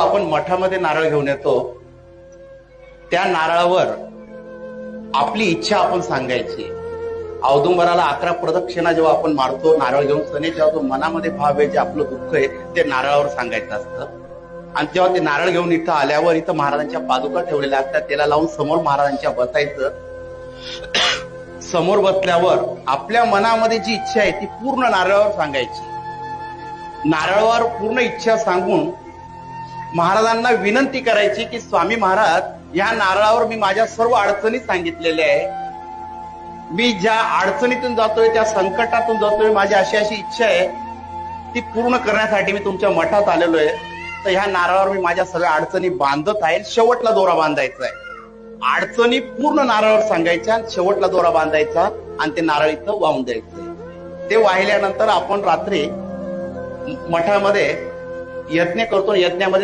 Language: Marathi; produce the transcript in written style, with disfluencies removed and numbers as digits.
आपण मठामध्ये नारळ घेऊन येतो, त्या नारळावर आपली इच्छा आपण सांगायची. औदुंबराला 11 प्रदक्षिणा जेव्हा आपण मारतो नारळ घेऊन सने, जेव्हा जो मनामध्ये भाव आहे, जे आपलं दुःख आहे ते नारळावर सांगायचं असतं. आणि जेव्हा ते नारळ घेऊन इथं आल्यावर इथं महाराजांच्या पादुका ठेवलेल्या असतात, त्याला लावून समोर महाराजांच्या बसायचं. समोर बसल्यावर आपल्या मनामध्ये जी इच्छा आहे ती पूर्ण नारळावर सांगायची. नारळावर पूर्ण इच्छा सांगून महाराजांना विनंती करायची की स्वामी महाराज, या नारळावर मी माझ्या सर्व अडचणी सांगितलेल्या आहे, मी ज्या अडचणीतून जातोय, त्या संकटातून जातोय, माझी अशी अशी इच्छा आहे, ती पूर्ण करण्यासाठी मी तुमच्या मठात आलेलो आहे. तर ह्या नारळावर मी माझ्या सगळ्या अडचणी बांधत आहे. शेवटला दोरा बांधायचा आहे. अडचणी पूर्ण नारळावर सांगायच्या, शेवटला दोरा बांधायचा आणि ते नारळ इथं वाहून द्यायचंय. ते वाहिल्यानंतर आपण रात्री मठामध्ये यज्ञ करतो. यज्ञामध्ये